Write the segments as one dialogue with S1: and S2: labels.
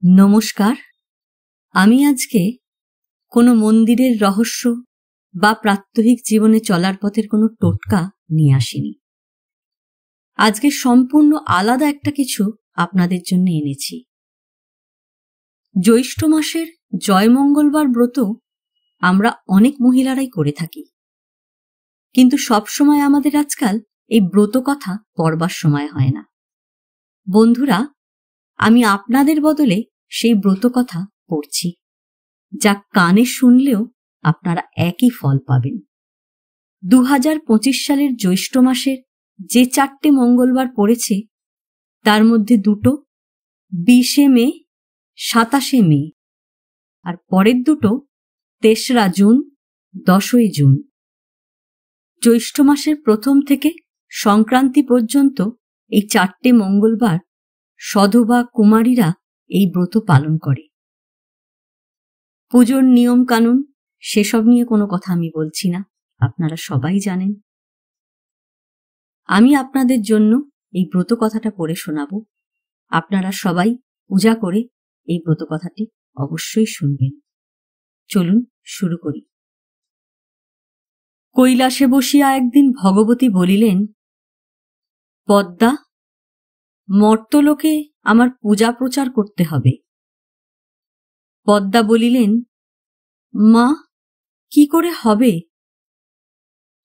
S1: নমস্কার। আমি আজকে কোনো মন্দিরের রহস্য বা প্রাত্যহিক জীবনে চলার পথের কোনো টোটকা নিয়ে আসিনি। আজকে সম্পূর্ণ আলাদা একটা কিছু আপনাদের জন্য এনেছি। জ্যৈষ্ঠ মাসের জয়মঙ্গলবার ব্রত আমরা অনেক মহিলারাই করে থাকি, কিন্তু সবসময় আমাদের আজকাল এই ব্রত কথা পড়বার সময় হয় না। বন্ধুরা, আমি আপনাদের বদলে সেই ব্রত কথা পড়ছি, যা কানে শুনলেও আপনারা একই ফল পাবেন। 2025 সালের জ্যৈষ্ঠ মাসের যে 4টে মঙ্গলবার পড়েছে, তার মধ্যে দুটো 20শে মে, 27শে মে, আর পরের দুটো 3রা জুন, 10ই জুন। জ্যৈষ্ঠ মাসের প্রথম থেকে সংক্রান্তি পর্যন্ত এই 4টে মঙ্গলবার সধবা কুমারীরা এই ব্রত পালন করে। পুজোর নিয়ম কানুন সেসব নিয়ে কোনো কথা আমি বলছি না, আপনারা সবাই জানেন। আমি আপনাদের জন্য এই ব্রত কথাটা পড়ে শোনাব। আপনারা সবাই পূজা করে এই ব্রত কথাটি অবশ্যই শুনবেন। চলুন শুরু করি। কৈলাসে বসিয়া একদিন ভগবতী বলিলেন, পদ্মা, মর্তলোকে আমার পূজা প্রচার করতে হবে। পদ্মা বলিলেন, মা, কি করে হবে?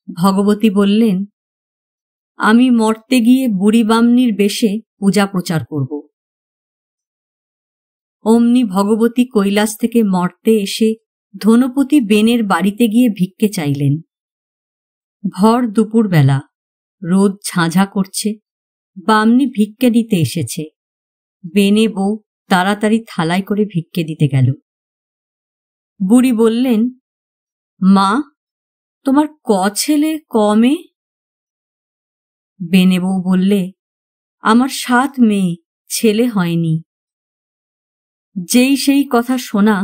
S1: ভগবতী বললেন, আমি মর্তে গিয়ে বুড়ি বামনির বেশে পূজা প্রচার করব। অমনি ভগবতী কৈলাস থেকে মর্তে এসে ধনপতি বেনের বাড়িতে গিয়ে ভিক্ষে চাইলেন। ভর দুপুরবেলা, রোদ ঝাঁঝা করছে, বামনি ভিক্ষে দিতে এসেছে। বেনে বউ তাড়াতাড়ি থালায় করে ভিক্ষে দিতে গেল। বুড়ি বললেন, মা, তোমার ক ছেলে ক মেয়ে? বেনে বউ বললে, আমার 7 মেয়ে, ছেলে হয়নি। যেই সেই কথা শোনা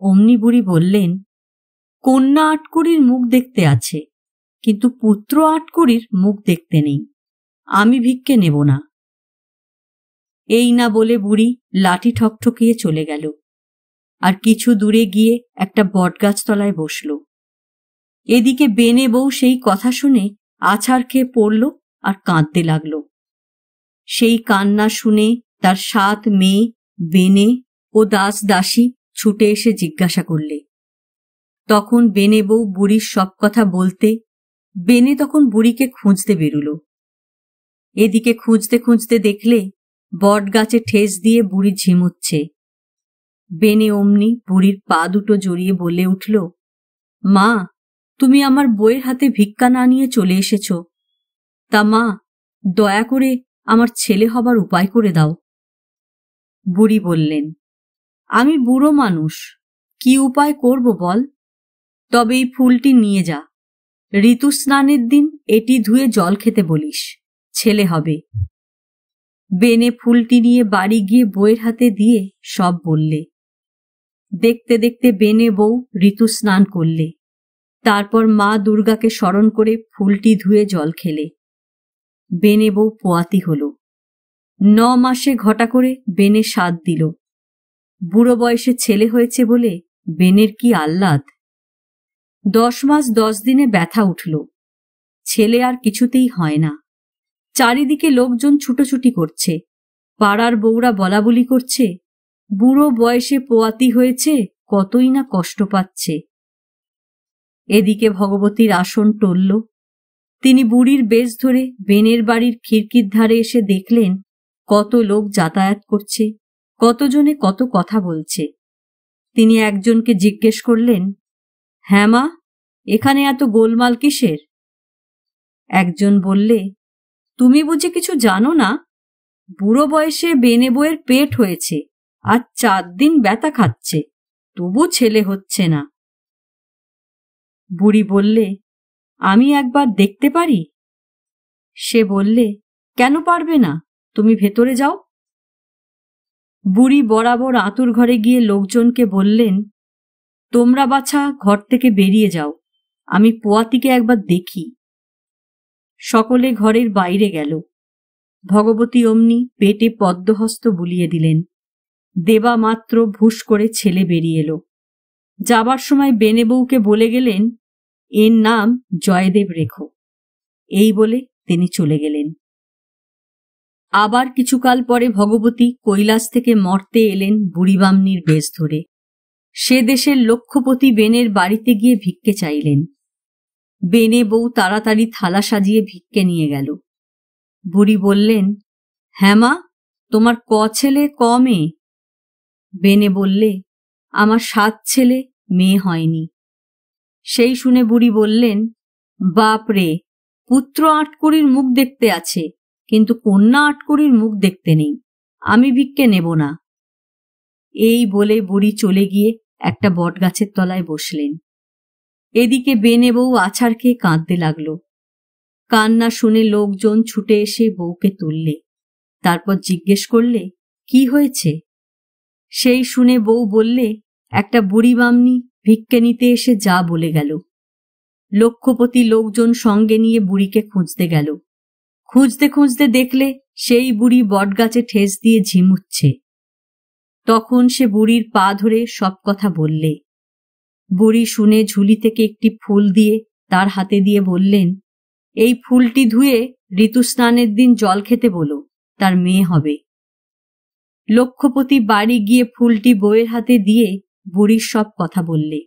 S1: অমনি বুড়ি বললেন, কন্যা আটকুড়ির মুখ দেখতে আছে, কিন্তু পুত্র আটকুড়ির মুখ দেখতে নেই। আমি ভিক্ষে নেব না। এই না বলে বুড়ি লাঠি ঠকঠকিয়ে চলে গেল, আর কিছু দূরে গিয়ে একটা বটগাছ তলায় বসল। এদিকে বেনে বউ সেই কথা শুনে আছাড় খেয়ে পড়ল আর কাঁদতে লাগল। সেই কান্না শুনে তার 7 মেয়ে বেনে ও দাস দাসী ছুটে এসে জিজ্ঞাসা করলে। তখন বেনে বউ বুড়ির সব কথা বলতে বেনে তখন বুড়িকে খুঁজতে বেরুল। এদিকে খুঁজতে খুঁজতে দেখলে বটগাছে ঠেস দিয়ে বুড়ি ঝিমুচ্ছে। বেনে অমনি বুড়ির পা দুটো জড়িয়ে বলে উঠল, মা, তুমি আমার বউয়ের হাতে ভিক্ষা না নিয়ে চলে এসেছ, তা মা, দয়া করে আমার ছেলে হবার উপায় করে দাও। বুড়ি বললেন, আমি বুড়ো মানুষ, কি উপায় করব বল? তবে এই ফুলটি নিয়ে যা, ঋতু স্নানের দিন এটি ধুয়ে জল খেতে বলিস, ছেলে হবে। বেনে ফুলটি নিয়ে বাড়ি গিয়ে বউয়ের হাতে দিয়ে সব বললে। দেখতে দেখতে বেনে বউ ঋতু স্নান করলে। তারপর মা দুর্গাকে স্মরণ করে ফুলটি ধুয়ে জল খেলে। বেনে বউ পোয়াতি হল। 9 মাসে ঘটা করে বেনে সাধ দিল। বুড়ো বয়সে ছেলে হয়েছে বলে বেনের কি আহ্লাদ। 10 মাস 10 দিনে ব্যথা উঠল। ছেলে আর কিছুতেই হয় না। চারিদিকে লোকজন ছুটোছুটি করছে। পাড়ার বউরা বলাবলি করছে, বুড়ো বয়সে পোয়াতি হয়েছে, কতই না কষ্ট পাচ্ছে। এদিকে ভগবতীর আসন টলল। তিনি বুড়ির বেশ ধরে বেনের বাড়ির খিড়কির ধারে এসে দেখলেন কত লোক যাতায়াত করছে, কতজনে কত কথা বলছে। তিনি একজনকে জিজ্ঞেস করলেন, হ্যাঁ মা, এখানে এত গোলমাল কিসের? একজন বললে, তুমি বুঝি কিছু জানো না? বুড়ো বয়সে বেনে বউয়ের পেট হয়েছে, আর 4 দিন ব্যথা খাচ্ছে, তবু ছেলে হচ্ছে না। বুড়ি বললে, আমি একবার দেখতে পারি? সে বললে, কেন পারবে না, তুমি ভেতরে যাও। বুড়ি বরাবর আঁতুর ঘরে গিয়ে লোকজনকে বললেন, তোমরা বাছা ঘর থেকে বেরিয়ে যাও, আমি পোয়াতিকে একবার দেখি। সকলে ঘরের বাইরে গেল। ভগবতী অমনি পেটে পদ্মহস্ত বুলিয়ে দিলেন। দেবা মাত্র ভুস করে ছেলে বেরিয়ে এলো। যাবার সময় বেনে বউকে বলে গেলেন, এর নাম জয়দেব রেখো। এই বলে তিনি চলে গেলেন। আবার কিছুকাল পরে ভগবতী কৈলাস থেকে মর্তে এলেন বুড়িবামনির বেশ ধরে। সে দেশের লক্ষপতি বেনের বাড়িতে গিয়ে ভিক্ষে চাইলেন। বেনে বউ তাড়াতাড়ি থালা সাজিয়ে ভিক্ষে নিয়ে গেল। বুড়ি বললেন, হ্যাঁ মা, তোমার ক ছেলে ক মেয়ে? বেনে বললে, আমার 7 ছেলে, মেয়ে হয়নি। সেই শুনে বুড়ি বললেন, বাপ রে, পুত্র 8 কুড়ির মুখ দেখতে আছে, কিন্তু কন্যা 8 কুড়ির মুখ দেখতে নেই। আমি ভিক্ষে নেব না। এই বলে বুড়ি চলে গিয়ে একটা বটগাছের তলায় বসলেন। এদিকে বেনে বউ আছাড় খেয়ে কাঁদতে লাগল। কান্না শুনে লোকজন ছুটে এসে বউকে তুললে। তারপর জিজ্ঞেস করলে, কি হয়েছে? সেই শুনে বউ বললে, একটা বুড়ি বামনি ভিক্ষে নিতে এসে যা বলে গেল। লক্ষপতি লোকজন সঙ্গে নিয়ে বুড়িকে খুঁজতে গেল। খুঁজতে খুঁজতে দেখলে সেই বুড়ি বটগাছে ঠেস দিয়ে ঝিমুচ্ছে। তখন সে বুড়ির পা ধরে সব কথা বললে। বুড়ি শুনে ঝুলি থেকে একটি ফুল দিয়ে তার হাতে দিয়ে বললেন, এই ফুলটি ধুয়ে ঋতুস্নানের দিন জল খেতে বলো, তার মেয়ে হবে। লক্ষপতি বাড়ি গিয়ে ফুলটি বউয়ের হাতে দিয়ে বুড়ির সব কথা বললে।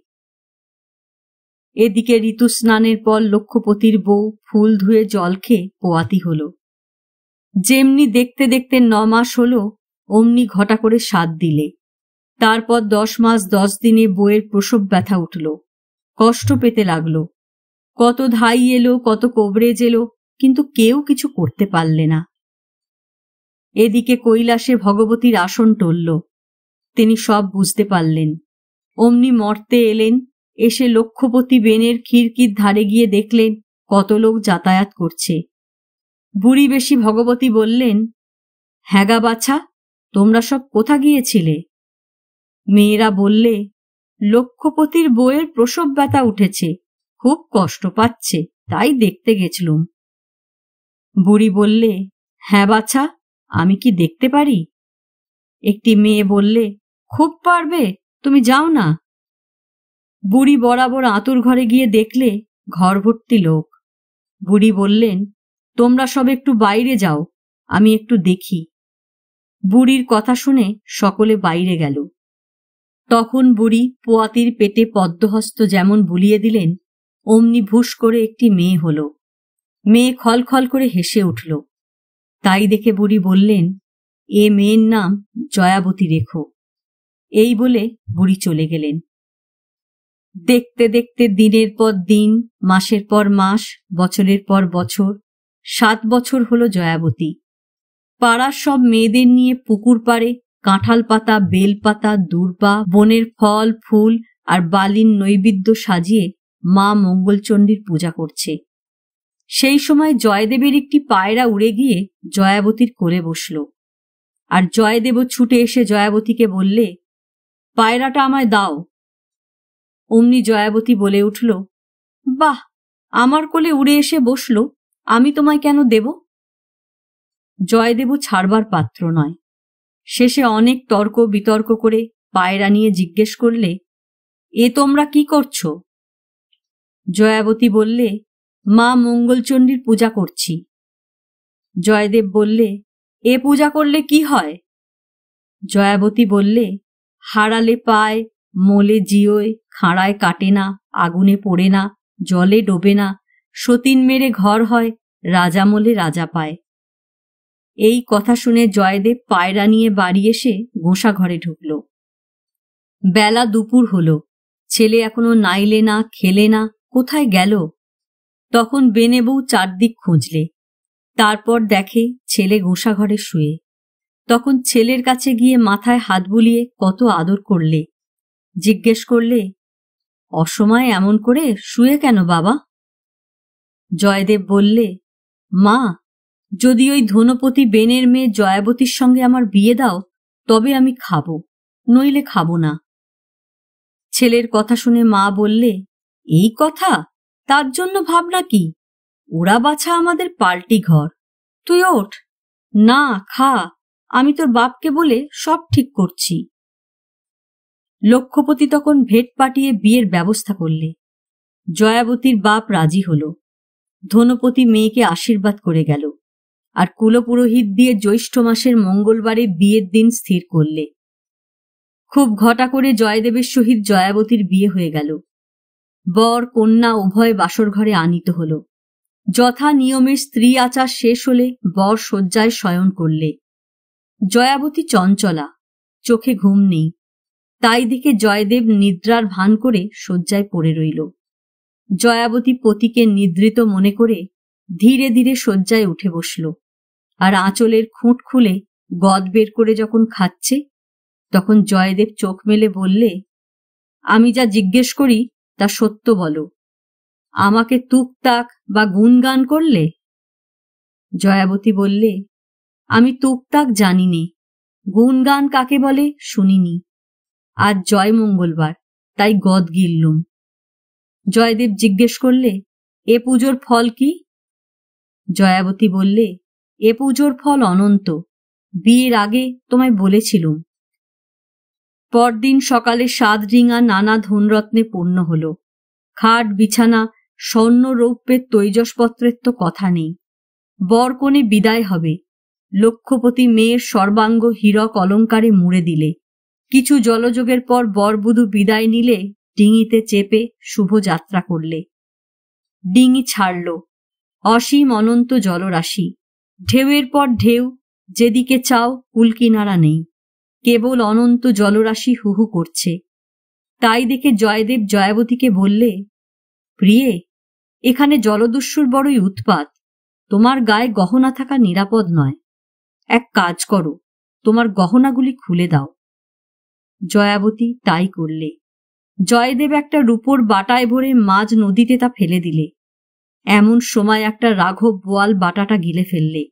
S1: এদিকে ঋতুস্নানের পর লক্ষপতির বউ ফুল ধুয়ে জল খেয়ে পোয়াতি হল। যেমনি দেখতে দেখতে 9 মাস হল, অমনি ঘটা করে 7 দিলে। তারপর 10 মাস 10 দিনে বউয়ের প্রসব ব্যথা উঠল। কষ্ট পেতে লাগল। কত ধাই এলো, কত কবরেজ এলো, কিন্তু কেউ কিছু করতে পারলে না। এদিকে কৈলাসে ভগবতীর আসন টলল। তিনি সব বুঝতে পারলেন। অমনি মর্তে এলেন। এসে লক্ষপতি বেনের খিড়কির ধারে গিয়ে দেখলেন কত লোক যাতায়াত করছে। বুড়ি বেশি ভগবতী বললেন, হ্যাগা বাছা, তোমরা সব কোথা গিয়েছিলে? মেয়েরা বললে, লক্ষপতির বউয়ের প্রসব ব্যথা উঠেছে, খুব কষ্ট পাচ্ছে, তাই দেখতে গেছলুম। বুড়ি বললে, হ্যাঁ বাছা, আমি কি দেখতে পারি? একটি মেয়ে বললে, খুব পারবে, তুমি যাও না। বুড়ি বরাবর আঁতুর ঘরে গিয়ে দেখলে ঘর ভর্তি লোক। বুড়ি বললেন, তোমরা সব একটু বাইরে যাও, আমি একটু দেখি। বুড়ির কথা শুনে সকলে বাইরে গেল। তখন বুড়ি পোয়াতির পেটে পদ্মহস্ত যেমন বুলিয়ে দিলেন, অমনি ভুস করে একটি মেয়ে হল। মেয়ে খলখল করে হেসে উঠল। তাই দেখে বুড়ি বললেন, এ মেয়ের নাম জয়াবতী রেখো। এই বলে বুড়ি চলে গেলেন। দেখতে দেখতে দিনের পর দিন, মাসের পর মাস, বছরের পর বছর, 7 বছর হল জয়াবতী। পাড়ার সব মেয়েদের নিয়ে পুকুর পাড়ে কাঁঠাল পাতা, বেল পাতা, দূর্বা, বনের ফল ফুল আর বালির নৈবেদ্য সাজিয়ে মা মঙ্গলচণ্ডীর পূজা করছে। সেই সময় জয়দেবের একটি পায়রা উড়ে গিয়ে জয়াবতীর কোলে বসল। আর জয়দেবও ছুটে এসে জয়াবতীকে বললে, পায়রাটা আমায় দাও। অমনি জয়াবতী বলে উঠল, বাহ, আমার কোলে উড়ে এসে বসল, আমি তোমায় কেন দেব? জয়দেবও ছাড়বার পাত্র নয়। শেষে অনেক তর্ক বিতর্ক করে পায়রা নিয়ে জিজ্ঞেস করলে, এ তোমরা কি করছ? জয়াবতী বললে, মা মঙ্গলচণ্ডীর পূজা করছি। জয়দেব বললে, এ পূজা করলে কি হয়? জয়াবতী বললে, হারালে পায়, মোলে জিওয়, খাঁড়ায় কাটে না, আগুনে পোড়ে না, জলে ডোবে না, সতীন মেরে ঘর হয়, রাজা মোলে রাজা পায়। এই কথা শুনে জয়দেব পায়রা নিয়ে বাড়ি এসে গোঁসা ঘরে ঢুকল। বেলা দুপুর হল। ছেলে এখনো নাইলে না, খেলে না, কোথায় গেল? তখন বেনে বউ চারদিক খুঁজলে। তারপর দেখে ছেলে গোঁসা ঘরে শুয়ে। তখন ছেলের কাছে গিয়ে মাথায় হাত বুলিয়ে কত আদর করলে। জিজ্ঞেস করলে, অসময়ে এমন করে শুয়ে কেন বাবা? জয়দেব বললে, মা, যদি ওই ধনপতি বেনের মেয়ে জয়াবতীর সঙ্গে আমার বিয়ে দাও, তবে আমি খাবো, নইলে খাবো না। ছেলের কথা শুনে মা বললে, এই কথা, তার জন্য ভাবনা কি? ওরা বাছা আমাদের পাল্টি ঘর, তুই ওঠ, না খা, আমি তোর বাপকে বলে সব ঠিক করছি। লক্ষ্যপতি তখন ভেট পাঠিয়ে বিয়ের ব্যবস্থা করলে। জয়াবতীর বাপ রাজি হল। ধনপতি মেয়েকে আশীর্বাদ করে গেল, আর কুলপুরোহিত দিয়ে জ্যৈষ্ঠ মাসের মঙ্গলবারে বিয়ের দিন স্থির করলে। খুব ঘটা করে জয়দেবের সহিত জয়াবতীর বিয়ে হয়ে গেল। বর কন্যা উভয় বাসর ঘরে আনিত হল। যথা নিয়মের স্ত্রী আচার শেষ হলে বর শয্যায় শয়ন করলে। জয়াবতী চঞ্চলা, চোখে ঘুম নেই, তাই দেখে জয়দেব নিদ্রার ভান করে শয্যায় পড়ে রইল। জয়াবতী পতিকে নিদ্রিত মনে করে ধীরে ধীরে শয্যায় উঠে বসল, আর আঁচলের খুঁট খুলে গদ বের করে যখন খাচ্ছে, তখন জয়দেব চোখ মেলে বললে, আমি যা জিজ্ঞেস করি তা সত্য বলো। আমাকে তুকতাক বা গুণগান করলে? জয়াবতী বললে, আমি তুকতাক জানি নে, গুণগান কাকে বলে শুনিনি। আজ জয় মঙ্গলবার, তাই গদ গিললুম। জয়দেব জিজ্ঞেস করলে, এ পুজোর ফল কি? জয়াবতী বললে, এ পুজোর ফল অনন্ত, বিয়ের আগে তোমায় বলেছিলুম। পরদিন সকালে 7 ডিঙা নানা ধনরত্নে পূর্ণ হল। খাট বিছানা স্বর্ণ রৌপ্যের তৈজসপত্রের তো কথা নেই। বরকনে বিদায় হবে। লক্ষ্যপতি মেয়ের সর্বাঙ্গ হীরক অলঙ্কারে মুড়ে দিলে। কিছু জলযোগের পর বরবধূ বিদায় নিলে ডিঙিতে চেপে শুভ যাত্রা করলে। ডিঙি ছাড়ল। অসীম অনন্ত জলরাশি, ঢেউয়ের পর ঢেউ, যেদিকে চাও কুলকিনারা নেই, কেবল অনন্ত জলরাশি হুহু করছে। তাই দেখে জয়দেব জয়াবতীকে বললে, প্রিয়ে, এখানে জলদস্যুর বড়ই উৎপাত, তোমার গায়ে গহনা থাকা নিরাপদ নয়। এক কাজ করো, তোমার গহনাগুলি খুলে দাও। জয়াবতী তাই করলে। জয়দেব একটা রূপোর বাটায় ভরে মাঝ নদীতে তা ফেলে দিলে। এমন সময় একটা রাঘব বোয়াল বাটাটা গিলে ফেললে।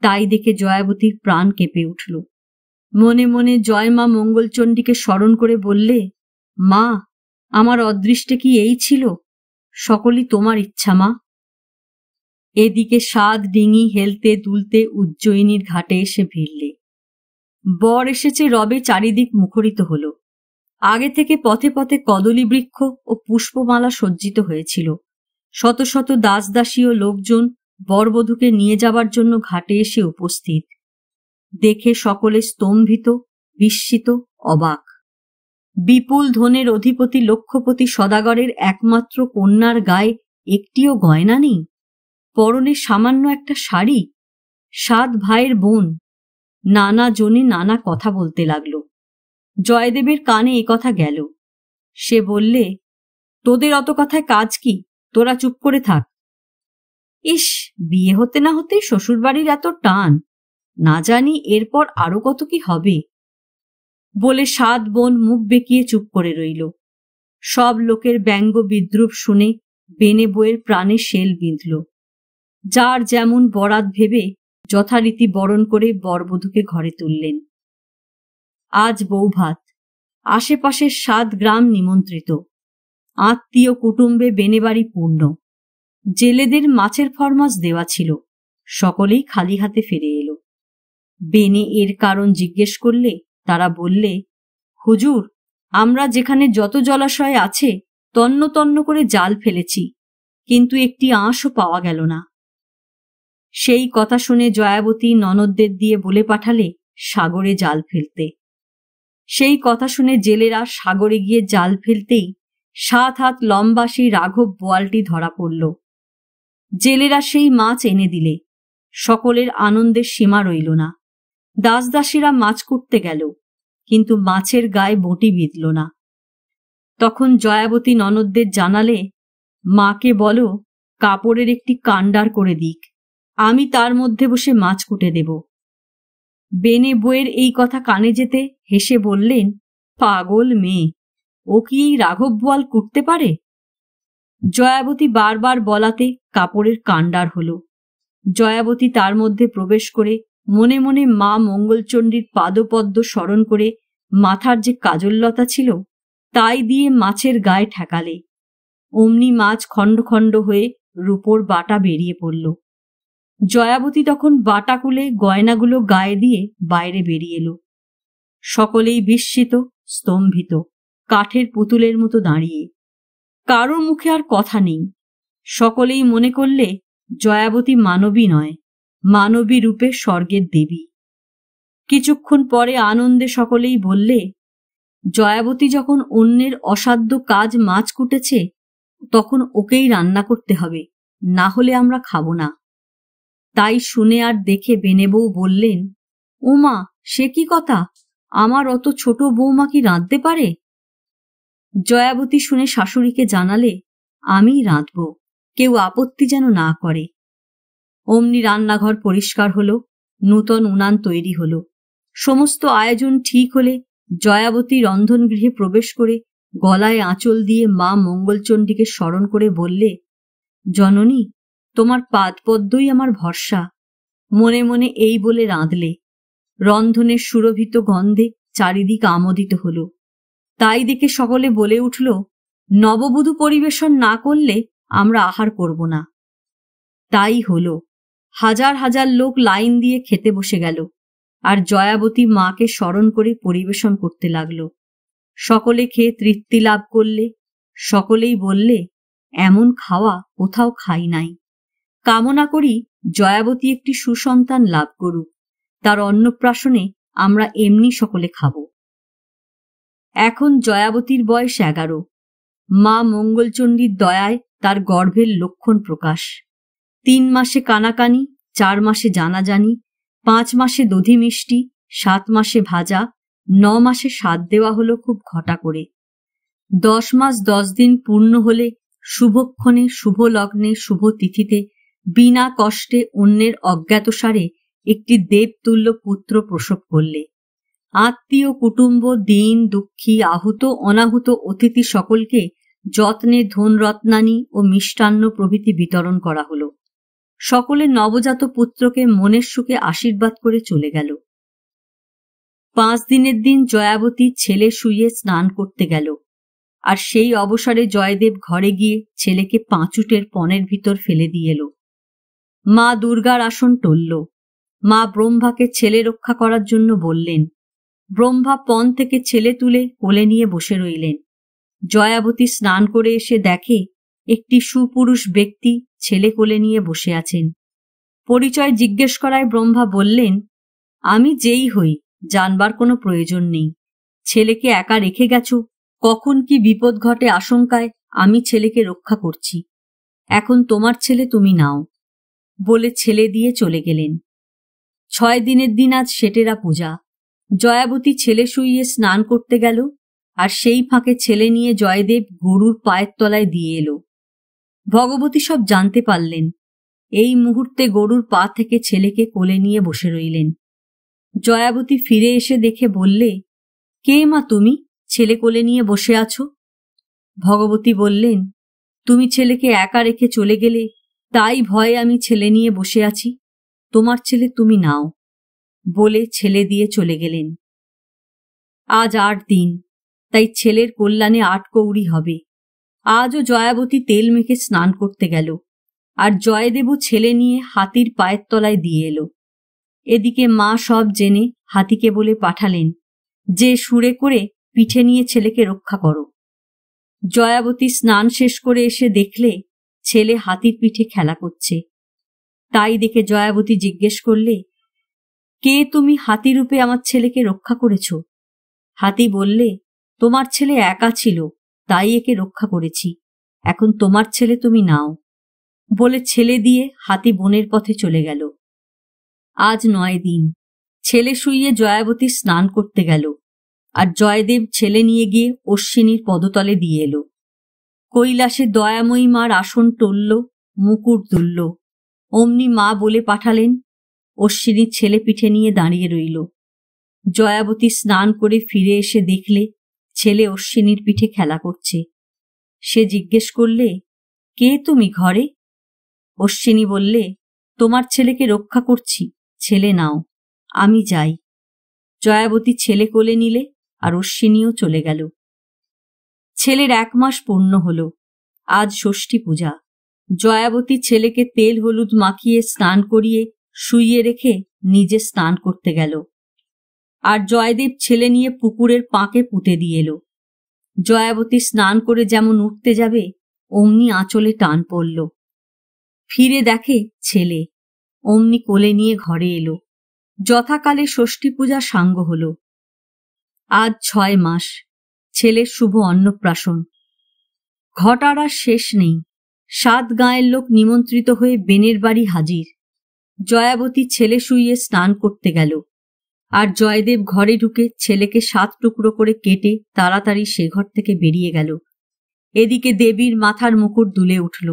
S1: তাই দেখে জয়াবতীর প্রাণ কেঁপে উঠল। মনে মনে জয় মা মঙ্গলচণ্ডীকে স্মরণ করে বললে, মা, আমার অদৃষ্টে কি এই ছিল? সকলই তোমার ইচ্ছা মা। এদিকে 7 ডিঙি হেলতে দুলতে উজ্জয়িনীর ঘাটে এসে ভিড়লে। বর এসেছে রবে চারিদিক মুখরিত হল। আগে থেকে পথে পথে কদলী বৃক্ষ ও পুষ্পমালা সজ্জিত হয়েছিল। শত শত দাসদাসী ও লোকজন বরবধূকে নিয়ে যাবার জন্য ঘাটে এসে উপস্থিত। দেখে সকলে স্তম্ভিত, বিস্মিত, অবাক। বিপুল ধনের অধিপতি লক্ষ্যপতি সদাগরের একমাত্র কন্যার গায়ে একটিও গয়না নেই, পরনে সামান্য একটা শাড়ি। 7 ভাইয়ের বোন। নানা জনে নানা কথা বলতে লাগল। জয়দেবের কানে এ কথা গেল। সে বললে, তোদের অত কথায় কাজ কি, তোরা চুপ করে থাক। ইস, বিয়ে হতে না হতে শ্বশুরবাড়ির এত টান, না জানি এরপর আরো কত কি হবে। বলে 7 বোন মুখ বেঁকিয়ে চুপ করে রইল। সব লোকের ব্যঙ্গ বিদ্রুপ শুনে বেনে বইয়ের প্রাণে শেল বিঁধল। যার যেমন বরাত ভেবে যথারীতি বরণ করে বরবধূকে ঘরে তুললেন। আজ বৌভাত। আশেপাশের 7 গ্রাম নিমন্ত্রিত। আত্মীয় কুটুম্বে বেনেবাড়ি পূর্ণ। জেলেদের মাছের ফরমাস দেওয়া ছিল, সকলেই খালি হাতে ফিরে এলো। বেনে এর কারণ জিজ্ঞেস করলে তারা বললে, হুজুর, আমরা যেখানে যত জলাশয় আছে তন্ন তন্ন করে জাল ফেলেছি, কিন্তু একটি আঁশও পাওয়া গেল না। সেই কথা শুনে জয়াবতী ননদদের দিয়ে বলে পাঠালে সাগরে জাল ফেলতে। সেই কথা শুনে জেলেরা সাগরে গিয়ে জাল ফেলতেই 7 হাত লম্বা সেই রাঘব বোয়ালটি ধরা পড়ল। জেলেরা সেই মাছ এনে দিলে। সকলের আনন্দের সীমা রইল না। দাসদাসীরা মাছ কুটতে গেল, কিন্তু মাছের গায়ে বঁটি বিঁধল না। তখন জয়াবতী ননদদের জানালে, মাকে বলো কাপড়ের একটি কাণ্ডার করে দিক, আমি তার মধ্যে বসে মাছ কুটে দেব। বেনে বইয়ের এই কথা কানে যেতে হেসে বললেন, পাগল মেয়ে, ও কি এই রাঘব বোয়াল কুটতে পারে? জয়াবতী বারবার বলাতে কাপড়ের কাণ্ডার হল। জয়াবতী তার মধ্যে প্রবেশ করে মনে মনে মা মঙ্গলচণ্ডীর পাদপদ্ম স্মরণ করে মাথার যে কাজললতা ছিল তাই দিয়ে মাছের গায়ে ঠেকালে। অমনি মাছ খণ্ড খণ্ড হয়ে রূপোর বাটা বেরিয়ে পড়ল। জয়াবতী তখন বাটাকুলে গয়নাগুলো গায়ে দিয়ে বাইরে বেরিয়ে এলো। সকলেই বিস্মিত, স্তম্ভিত, কাঠের পুতুলের মতো দাঁড়িয়ে। কারোর মুখে আর কথা নেই। সকলেই মনে করলে জয়াবতী মানবী নয়, মানবী রূপে স্বর্গের দেবী। কিছুক্ষণ পরে আনন্দে সকলেই বললে, জয়াবতী যখন অন্যের অসাধ্য কাজ মাছ কুটেছে, তখন ওকেই রান্না করতে হবে, না হলে আমরা খাবো না। তাই শুনে আর দেখে বেনেবউ বললেন, ওমা, সে কি কথা, আমার অত ছোট বৌমা কি রাঁধতে পারে? জয়াবতী শুনে শাশুড়িকে জানালে, আমিই রাঁধব, কেউ আপত্তি যেন না করে। অমনি রান্নাঘর পরিষ্কার হলো, নূতন উনান তৈরি হলো। সমস্ত আয়োজন ঠিক হলে জয়াবতী রন্ধনগৃহে প্রবেশ করে গলায় আঁচল দিয়ে মা মঙ্গলচণ্ডীকে স্মরণ করে বললে, জননী, তোমার পাদপদ্মই আমার ভরসা। মনে মনে এই বলে রাঁধলে। রন্ধনের সুরভিত গন্ধে চারিদিক আমোদিত হল। তাই দেখে সকলে বলে উঠল, নববধূ পরিবেশন না করলে আমরা আহার করব না। তাই হল। হাজার হাজার লোক লাইন দিয়ে খেতে বসে গেল, আর জয়াবতী মাকে স্মরণ করে পরিবেশন করতে লাগল। সকলে খেয়ে তৃপ্তি লাভ করলে। সকলেই বললে, এমন খাওয়া কোথাও খাই নাই। কামনা করি জয়াবতী একটি সুসন্তান লাভ করুক, তার অন্নপ্রাশনে আমরা এমনি সকলে খাব। এখন জয়াবতীর বয়স 11। মা মঙ্গলচণ্ডীর দয়ায় তার গর্ভের লক্ষণ প্রকাশ। 3 মাসে কানাকানি, 4 মাসে জানাজানি, 5 মাসে দধি মিষ্টি, 7 মাসে ভাজা, 9 মাসে সাধ দেওয়া হলো খুব ঘটা করে। 10 মাস 10 দিন পূর্ণ হলে শুভক্ষণে, শুভ লগ্নে, শুভ তিথিতে বিনা কষ্টে অন্যের অজ্ঞাতসারে একটি দেবতুল্য পুত্র প্রসব করলে। আত্মীয় কুটুম্ব, দীন দুঃখী, আহুত অনাহুত অতিথি সকলকে যত্নে ধনরত্নানি ও মিষ্টান্ন প্রভৃতি বিতরণ করা হল। সকলে নবজাত পুত্রকে মনের সুখে আশীর্বাদ করে চলে গেল। 5 দিনের দিন জয়াবতী ছেলে শুইয়ে স্নান করতে গেল, আর সেই অবসরে জয়দেব ঘরে গিয়ে ছেলেকে পাঁচুটের পনের ভিতর ফেলে দিয়ে এলো। মা দুর্গার আসন টলল। মা ব্রহ্মাকে ছেলে রক্ষা করার জন্য বললেন। ব্রহ্মা পণ থেকে ছেলে তুলে কোলে নিয়ে বসে রইলেন। জয়াবতী স্নান করে এসে দেখে একটি সুপুরুষ ব্যক্তি ছেলে কোলে নিয়ে বসে আছেন। পরিচয় জিজ্ঞেস করায় ব্রহ্মা বললেন, আমি যেই হই, জানবার কোনো প্রয়োজন নেই। ছেলেকে একা রেখে গেছ, কখন কি বিপদ ঘটে আশঙ্কায় আমি ছেলেকে রক্ষা করছি। এখন তোমার ছেলে তুমি নাও, বলে ছেলে দিয়ে চলে গেলেন। 6 দিনের দিন আজ সেটেরা পূজা। জয়াবতী ছেলে শুইয়ে স্নান করতে গেল, আর সেই ফাঁকে ছেলে নিয়ে জয়দেব গরুর পায়ের তলায় দিয়ে এলো। ভগবতী সব জানতে পারলেন। এই মুহূর্তে গরুর পা থেকে ছেলেকে কোলে নিয়ে বসে রইলেন। জয়াবতী ফিরে এসে দেখে বললে, কে মা তুমি, ছেলে কোলে নিয়ে বসে আছো? ভগবতী বললেন, তুমি ছেলেকে একা রেখে চলে গেলে, তাই ভয়ে আমি ছেলে নিয়ে বসে আছি। তোমার ছেলে তুমি নাও, বলে ছেলে দিয়ে চলে গেলেন। আজ 8 দিন, তাই ছেলের কল্যাণে 8 কৌড়ি হবে। আজও জয়াবতী তেল মেখে স্নান করতে গেল, আর জয়দেবও ছেলে নিয়ে হাতির পায়ের তলায় দিয়ে এলো। এদিকে মা সব জেনে হাতিকে বলে পাঠালেন যে সুরে করে পিঠে নিয়ে ছেলেকে রক্ষা করো। জয়াবতী স্নান শেষ করে এসে দেখলে ছেলে হাতির পিঠে খেলা করছে। তাই দেখে জয়াবতী জিজ্ঞেস করলে, কে তুমি হাতিরূপে আমার ছেলেকে রক্ষা করেছ? হাতি বললে, তোমার ছেলে একা ছিল, তাই একে রক্ষা করেছি। এখন তোমার ছেলে তুমি নাও, বলে ছেলে দিয়ে হাতি বনের পথে চলে গেল। আজ 9 দিন। ছেলে শুইয়ে জয়াবতী স্নান করতে গেল, আর জয়দেব ছেলে নিয়ে গিয়ে অশ্বিনীর পদতলে দিয়ে এলো। কৈলাসে দয়াময়ী মার আসন টলল, মুকুট দুলল। অমনি মা বলে পাঠালেন, অশ্বিনীর ছেলে পিঠে নিয়ে দাঁড়িয়ে রইল। জয়াবতী স্নান করে ফিরে এসে দেখলে ছেলে অশ্বিনীর পিঠে খেলা করছে। সে জিজ্ঞেস করলে, কে তুমি ঘরে? অশ্বিনী বললে, তোমার ছেলেকে রক্ষা করছি, ছেলে নাও, আমি যাই। জয়াবতী ছেলে কোলে নিলে, আর অশ্বিনীও চলে গেল। ছেলের 1 মাস পূর্ণ হল। আজ ষষ্ঠী পূজা। জয়াবতী ছেলেকে তেল হলুদ মাখিয়ে স্নান করিয়ে শুইয়ে রেখে নিজে স্নান করতে গেল, আর জয়দেব ছেলে নিয়ে পুকুরের পাঁকে পুঁতে দিয়ে এলো। জয়াবতী স্নান করে যেমন উঠতে যাবে অমনি আঁচলে টান পড়ল। ফিরে দেখে ছেলে, অমনি কোলে নিয়ে ঘরে এলো। যথাকালে ষষ্ঠী পূজা সাঙ্গ হল। আজ 6 মাস ছেলের শুভ অন্নপ্রাশন। ঘটার আর শেষ নেই। 7 গাঁয়ের লোক নিমন্ত্রিত হয়ে বেনের বাড়ি হাজির। জয়াবতী ছেলে শুইয়ে স্নান করতে গেল, আর জয়দেব ঘরে ঢুকে ছেলেকে 7 টুকরো করে কেটে তাড়াতাড়ি সে ঘর থেকে বেরিয়ে গেল। এদিকে দেবীর মাথার মুকুট দুলে উঠল।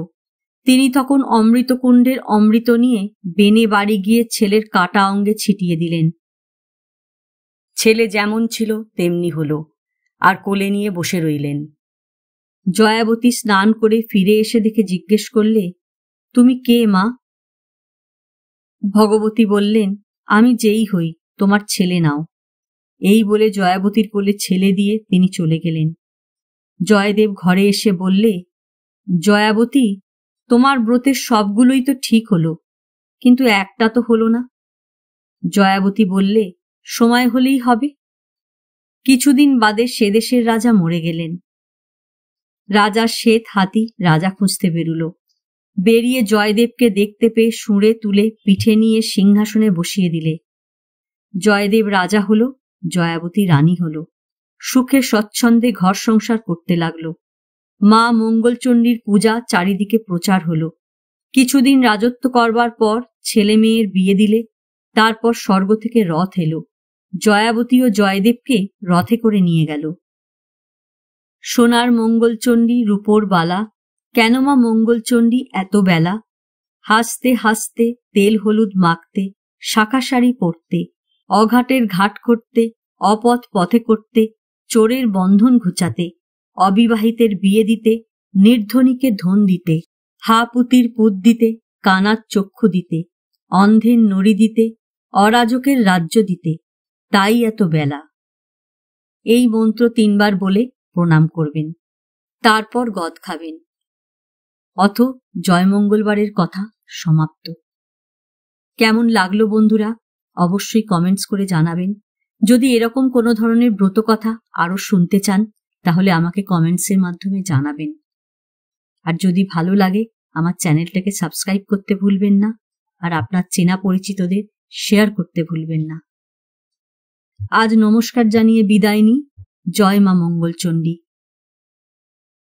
S1: তিনি তখন অমৃতকুণ্ডের অমৃত নিয়ে বেনে বাড়ি গিয়ে ছেলের কাটা অঙ্গে ছিটিয়ে দিলেন। ছেলে যেমন ছিল তেমনি হল, আর কোলে নিয়ে বসে রইলেন। জয়াবতী স্নান করে ফিরে এসে দেখে জিজ্ঞেস করলে, তুমি কে মা? ভগবতী বললেন, আমি যেই হই, তোমার ছেলে নাও। এই বলে জয়াবতীর কোলে ছেলে দিয়ে তিনি চলে গেলেন। জয়দেব ঘরে এসে বললে, জয়াবতী, তোমার ব্রতের সবগুলোই তো ঠিক হলো, কিন্তু একটা তো হলো না। জয়াবতী বললে, সময় হলেই হবে। কিছুদিন বাদে সে দেশের রাজা মরে গেলেন। রাজা শ্বেত হাতি রাজা খুঁজতে বেরুল। বেরিয়ে জয়দেবকে দেখতে পেয়ে শুঁড়ে তুলে পিঠে নিয়ে সিংহাসনে বসিয়ে দিলে। জয়দেব রাজা হল, জয়াবতী রানী হল। সুখে স্বচ্ছন্দে ঘর সংসার করতে লাগল। মা মঙ্গলচণ্ডীর পূজা চারিদিকে প্রচার হল। কিছুদিন রাজত্ব করবার পর ছেলে মেয়ের বিয়ে দিলে। তারপর স্বর্গ থেকে রথ এলো। জয়াবতী ও জয়দেবকে রথে করে নিয়ে গেল। সোনার মঙ্গলচণ্ডী রূপোর বালা, কেন মা মঙ্গলচণ্ডী এত বেলা? হাসতে হাসতে তেল হলুদ মাখতে, শাঁখা শাড়ি পরতে, অঘাটের ঘাট করতে, অপথ পথে করতে, চোরের বন্ধন ঘুচাতে, অবিবাহিতের বিয়ে দিতে, নির্ধনীকে ধন দিতে, হা পুতির পুত দিতে, কানার চক্ষু দিতে, অন্ধের নড়ি দিতে, অরাজকের রাজ্য দিতে, তাই এত বেলা। এই মন্ত্র 3 বার বলে প্রণাম করবেন, তারপর গদ খাবেন। অথ জয়মঙ্গলবারের কথা সমাপ্ত। কেমন লাগলো বন্ধুরা? অবশ্যই কমেন্টস করে জানাবেন। যদি এরকম কোনো ধরনের ব্রতকথা আরও শুনতে চান তাহলে আমাকে কমেন্টসের মাধ্যমে জানাবেন। আর যদি ভালো লাগে আমার চ্যানেলটাকে সাবস্ক্রাইব করতে ভুলবেন না, আর আপনার চেনা পরিচিতদের শেয়ার করতে ভুলবেন না। আজ নমস্কার জানিয়ে বিদায় নিই। জয় মা মঙ্গলচণ্ডী।